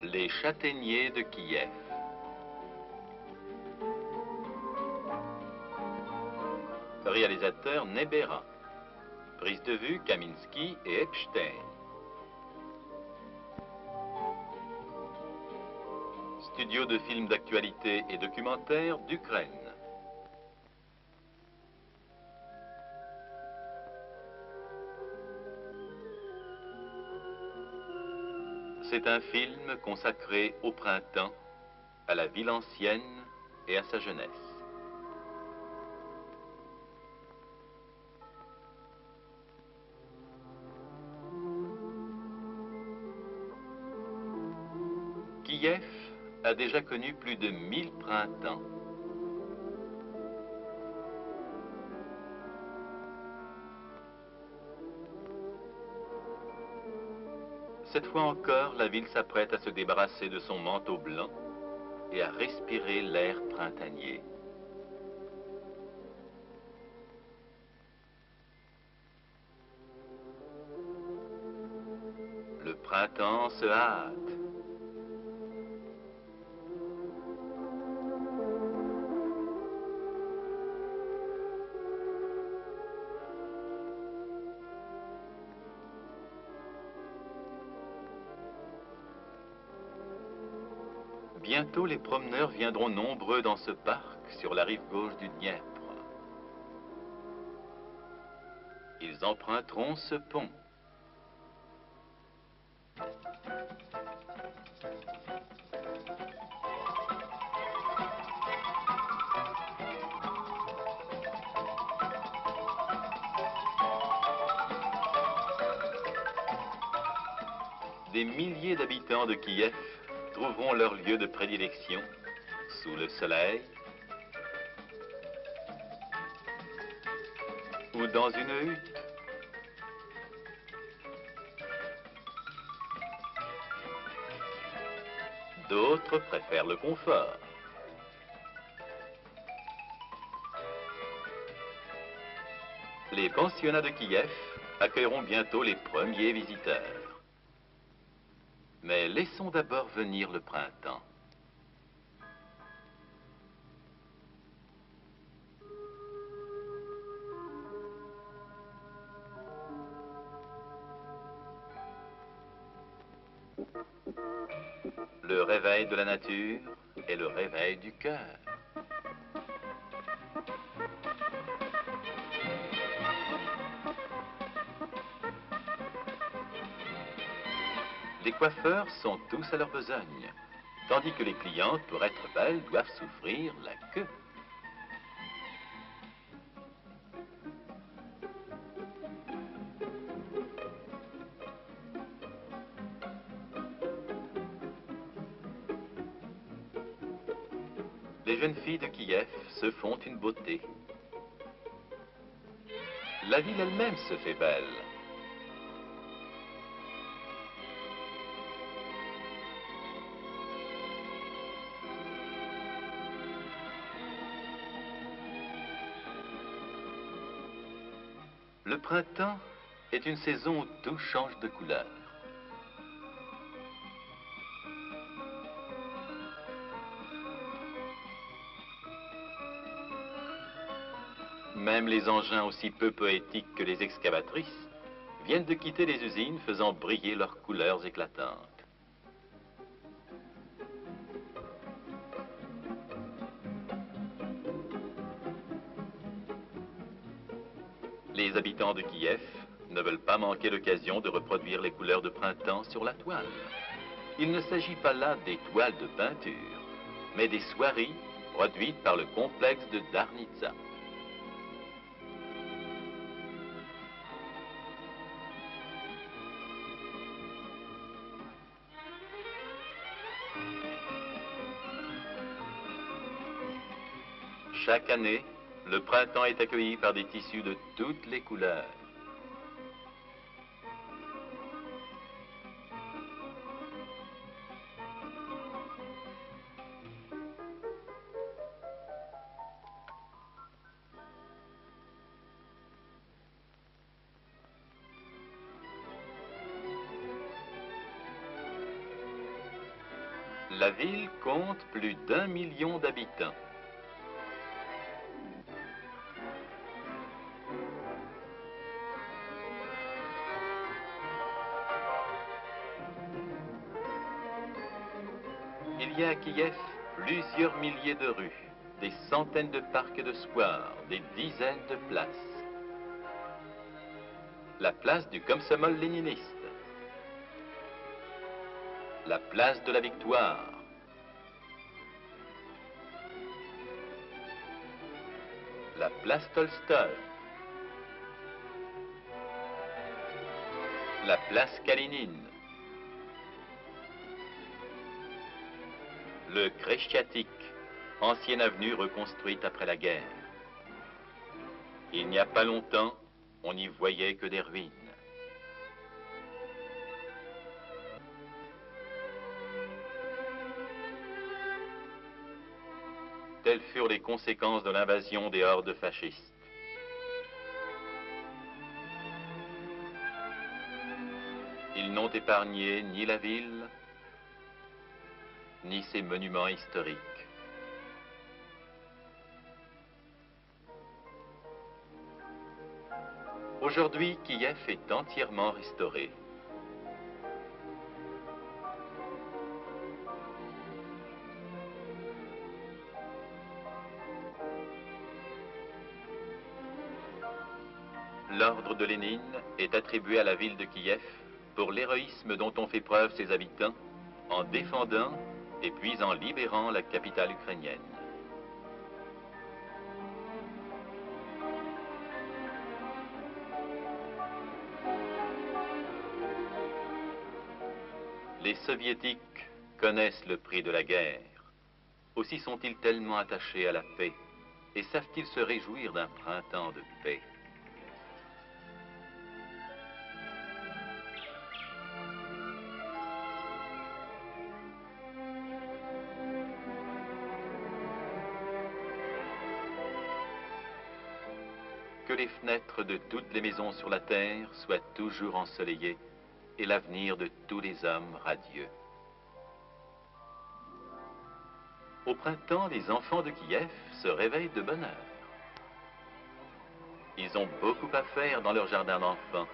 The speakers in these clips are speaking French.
Les châtaigniers de Kiev. Réalisateur Nebera. Prise de vue Kaminski et Epstein. Studio de films d'actualité et documentaires d'Ukraine. C'est un film consacré au printemps, à la ville ancienne et à sa jeunesse. Kiev a déjà connu plus de 1000 printemps. Cette fois encore, la ville s'apprête à se débarrasser de son manteau blanc et à respirer l'air printanier. Le printemps se hâte. Bientôt, les promeneurs viendront nombreux dans ce parc sur la rive gauche du Dniepr. Ils emprunteront ce pont. Des milliers d'habitants de Kiev trouveront leur lieu de prédilection sous le soleil ou dans une hutte. D'autres préfèrent le confort. Les pensionnats de Kiev accueilleront bientôt les premiers visiteurs. Mais laissons d'abord venir le printemps. Le réveil de la nature est le réveil du cœur. Les coiffeurs sont tous à leur besogne, tandis que les clientes, pour être belles, doivent souffrir la queue. Les jeunes filles de Kiev se font une beauté. La ville elle-même se fait belle. Le printemps est une saison où tout change de couleur. Même les engins aussi peu poétiques que les excavatrices viennent de quitter les usines faisant briller leurs couleurs éclatantes. Les habitants de Kiev ne veulent pas manquer l'occasion de reproduire les couleurs de printemps sur la toile. Il ne s'agit pas là des toiles de peinture, mais des soieries produites par le complexe de Darnitsa. Chaque année, le printemps est accueilli par des tissus de toutes les couleurs. La ville compte plus d'1 million d'habitants. Il y a à Kiev plusieurs milliers de rues, des centaines de parcs et de squares, des dizaines de places. La place du Komsomol léniniste, la place de la Victoire, la place Tolstoï, la place Kalinine, le Khreshchatyk, ancienne avenue reconstruite après la guerre. Il n'y a pas longtemps, on n'y voyait que des ruines. Telles furent les conséquences de l'invasion des hordes fascistes. Ils n'ont épargné ni la ville, ni ses monuments historiques. Aujourd'hui, Kiev est entièrement restauré. L'ordre de Lénine est attribué à la ville de Kiev pour l'héroïsme dont ont fait preuve ses habitants en défendant et puis en libérant la capitale ukrainienne. Les soviétiques connaissent le prix de la guerre. Aussi sont-ils tellement attachés à la paix et savent-ils se réjouir d'un printemps de paix. Que les fenêtres de toutes les maisons sur la terre soient toujours ensoleillées et l'avenir de tous les hommes radieux. Au printemps, les enfants de Kiev se réveillent de bonne heure. Ils ont beaucoup à faire dans leur jardin d'enfants.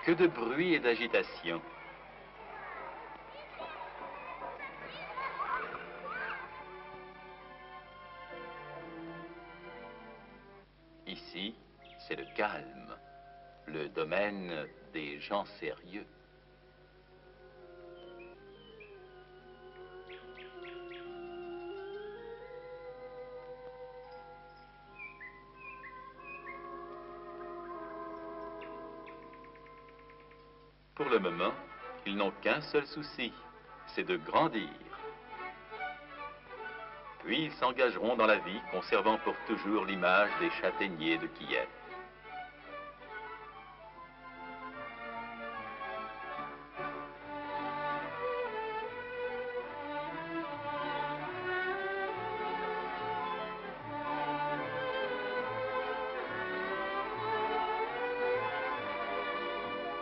Que de bruit et d'agitation. Ici, c'est le calme, le domaine des gens sérieux. Pour le moment, ils n'ont qu'un seul souci, c'est de grandir. Puis ils s'engageront dans la vie, conservant pour toujours l'image des châtaigniers de Kiev.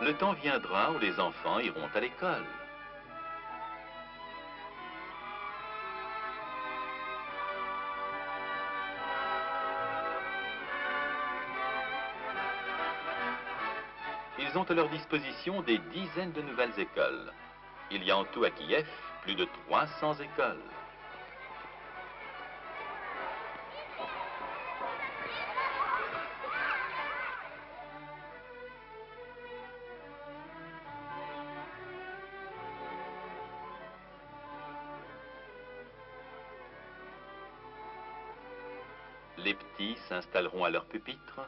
Le temps viendra où les enfants iront à l'école. Ils ont à leur disposition des dizaines de nouvelles écoles. Il y a en tout à Kiev plus de 300 écoles. Les petits s'installeront à leur pupitre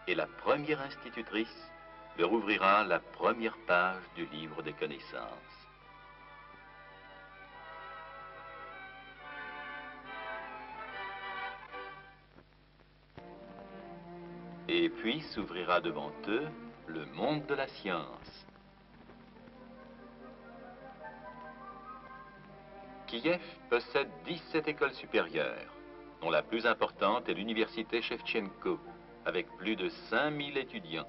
et la première institutrice leur ouvrira la première page du livre des connaissances. Et puis s'ouvrira devant eux le monde de la science. Kiev possède 17 écoles supérieures, dont la plus importante est l'université Shevchenko, avec plus de 5000 étudiants.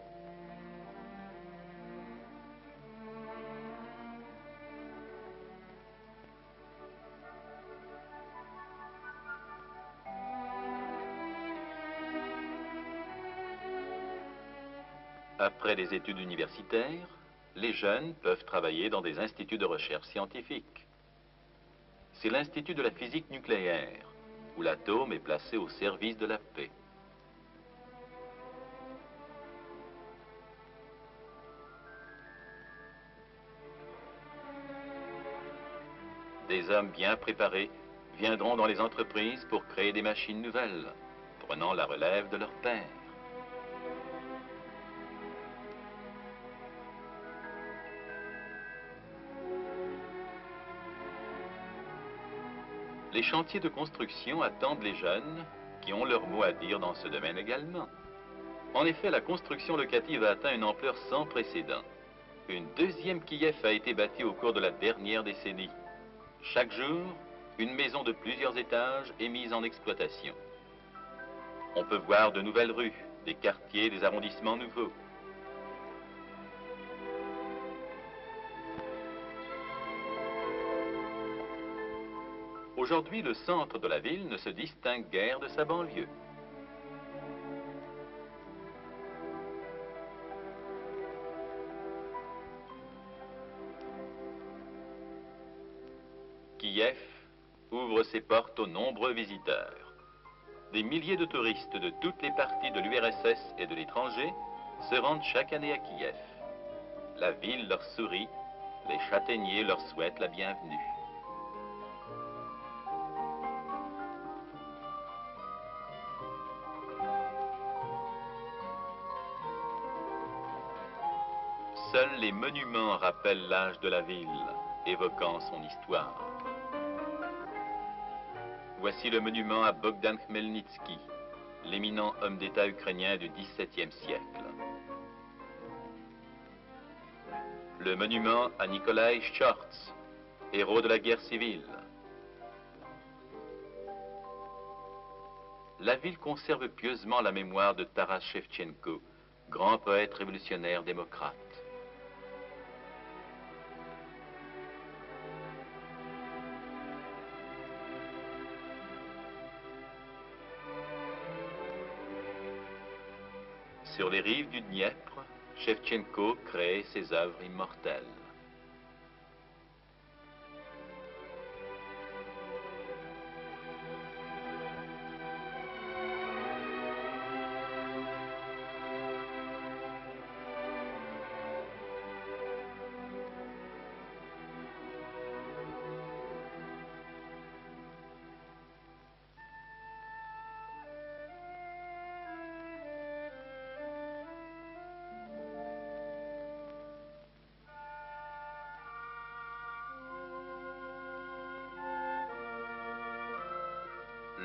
Après les études universitaires, les jeunes peuvent travailler dans des instituts de recherche scientifique. C'est l'Institut de la physique nucléaire, où l'atome est placé au service de la paix. Des hommes bien préparés viendront dans les entreprises pour créer des machines nouvelles, prenant la relève de leur père. Les chantiers de construction attendent les jeunes qui ont leur mot à dire dans ce domaine également. En effet, la construction locative a atteint une ampleur sans précédent. Une deuxième Kiev a été bâtie au cours de la dernière décennie. Chaque jour, une maison de plusieurs étages est mise en exploitation. On peut voir de nouvelles rues, des quartiers, des arrondissements nouveaux. Aujourd'hui, le centre de la ville ne se distingue guère de sa banlieue. Kiev ouvre ses portes aux nombreux visiteurs. Des milliers de touristes de toutes les parties de l'URSS et de l'étranger se rendent chaque année à Kiev. La ville leur sourit, les châtaigniers leur souhaitent la bienvenue. Seuls les monuments rappellent l'âge de la ville, évoquant son histoire. Voici le monument à Bogdan Khmelnytsky, l'éminent homme d'État ukrainien du XVIIe siècle. Le monument à Nikolai Chorts, héros de la guerre civile. La ville conserve pieusement la mémoire de Taras Shevchenko, grand poète révolutionnaire démocrate. Sur les rives du Dniepr, Shevchenko crée ses œuvres immortelles.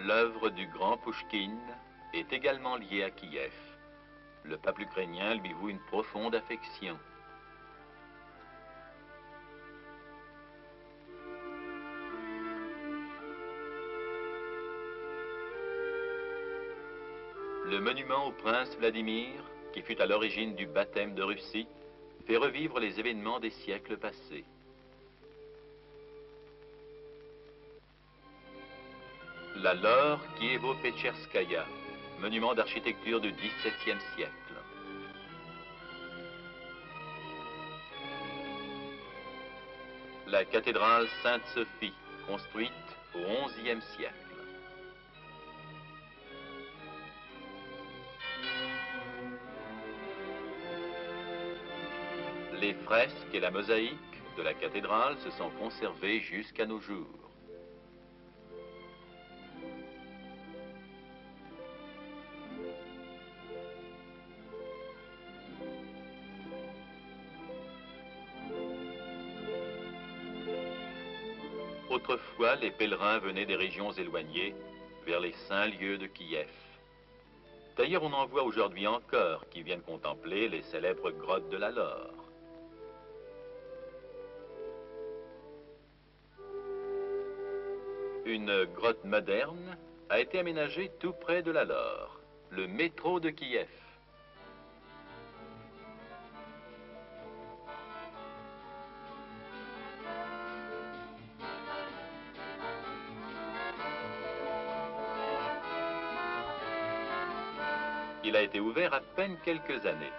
L'œuvre du grand Pouchkine est également liée à Kiev. Le peuple ukrainien lui voue une profonde affection. Le monument au prince Vladimir, qui fut à l'origine du baptême de Russie, fait revivre les événements des siècles passés. La Lore Kievo-Pecherskaya, monument d'architecture du XVIIe siècle. La cathédrale Sainte-Sophie, construite au XIe siècle. Les fresques et la mosaïque de la cathédrale se sont conservées jusqu'à nos jours. Autrefois, les pèlerins venaient des régions éloignées vers les saints lieux de Kiev. D'ailleurs, on en voit aujourd'hui encore qui viennent contempler les célèbres grottes de la Lore. Une grotte moderne a été aménagée tout près de la Lore, le métro de Kiev. Il a été ouvert à peine quelques années.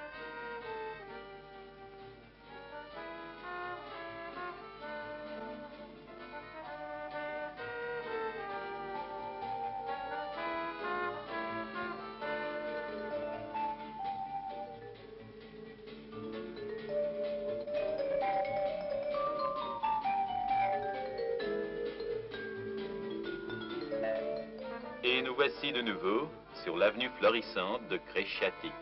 voici de nouveau sur l'avenue florissante de Cresciatic.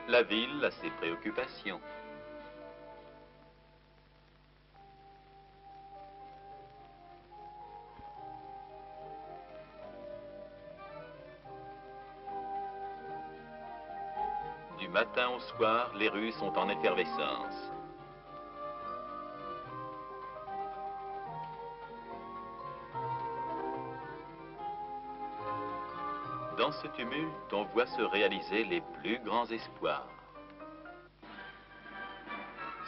La ville a ses préoccupations. Du matin au soir, les rues sont en effervescence. Dans ce tumulte, on voit se réaliser les plus grands espoirs.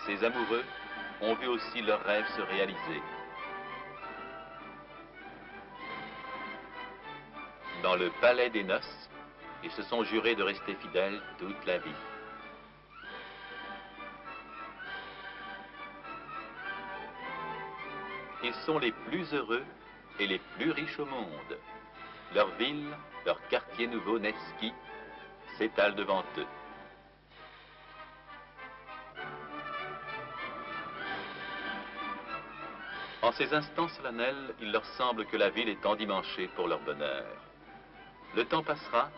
Ces amoureux ont vu aussi leurs rêves se réaliser. Dans le palais des noces, ils se sont jurés de rester fidèles toute la vie. Ils sont les plus heureux et les plus riches au monde. Leur ville, leur quartier nouveau Nevski, s'étale devant eux. En ces instants solennels, il leur semble que la ville est endimanchée pour leur bonheur. Le temps passera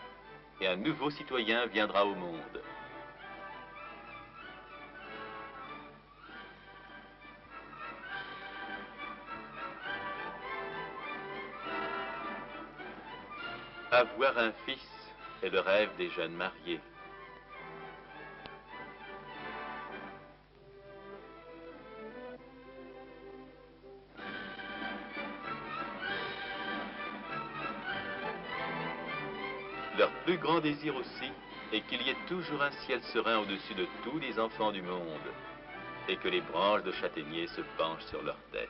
et un nouveau citoyen viendra au monde. Avoir un fils est le rêve des jeunes mariés. Leur plus grand désir aussi est qu'il y ait toujours un ciel serein au-dessus de tous les enfants du monde et que les branches de châtaignier se penchent sur leurs têtes.